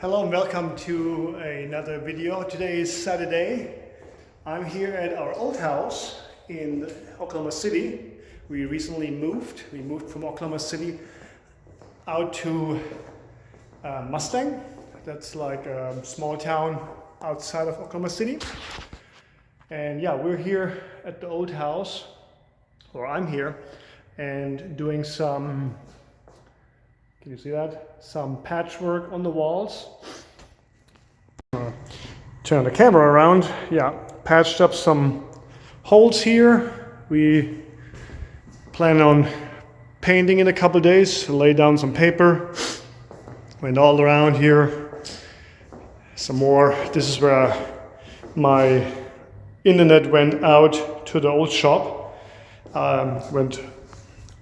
Hello and welcome to another video. Today is Saturday. I'm here at our old house in Oklahoma City. We recently moved. We moved from Oklahoma City out to Mustang. That's like a small town outside of Oklahoma City. And yeah, we're here at the old house, or I'm here, and doing some, can you see that? Some patchwork on the walls. Turn the camera around. Yeah, patched up some holes here. We plan on painting in a couple days, lay down some paper. Went all around here. Some more. This is where my internet went out to the old shop. Went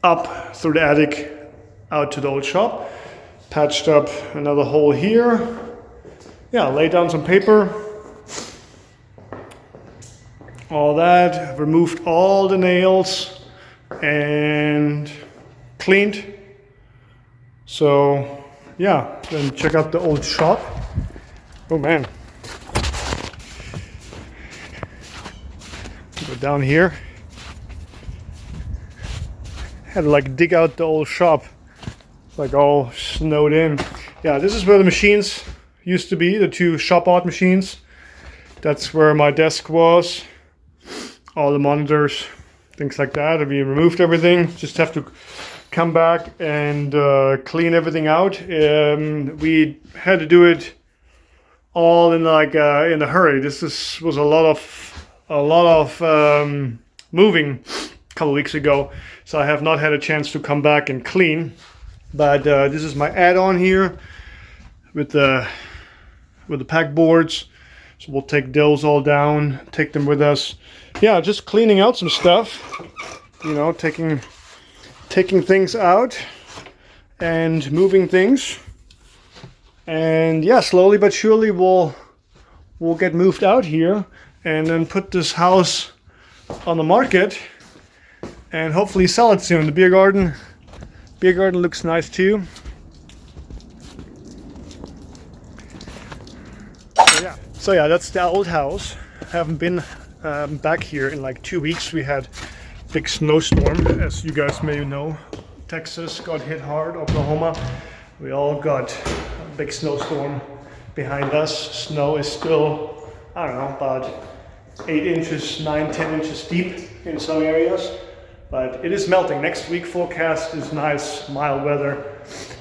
up through the attic out to the old shop. Patched up another hole here. Yeah, laid down some paper. All that. Removed all the nails and cleaned. So yeah, then check out the old shop. Oh man. Go down here. Had to like dig out the old shop. It's like all snowed in. Yeah, this is where the machines used to be, the two shop art machines. That's where my desk was. All the monitors, things like that. We removed everything. Just have to come back and clean everything out. We had to do it all in like in a hurry. This was a lot of moving a couple weeks ago, so I have not had a chance to come back and clean. But this is my add-on here with the pack boards. So we'll take those all down, take them with us. Yeah, just cleaning out some stuff. You know, taking things out and moving things. And yeah, slowly but surely we'll get moved out here and then put this house on the market and hopefully sell it soon. The beer garden looks nice too. So yeah, that's the old house. I haven't been back here in like 2 weeks. We had a big snowstorm, as you guys may know. Texas got hit hard, Oklahoma. We all got a big snowstorm behind us. Snow is still, I don't know, about 8 inches, 9, 10 inches deep in some areas. But it is melting. Next week forecast is nice, mild weather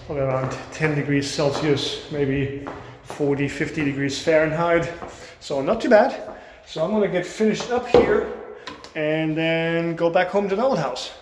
of around 10 degrees Celsius, maybe 40, 50 degrees Fahrenheit. So not too bad. So I'm gonna get finished up here and then go back home to the old house.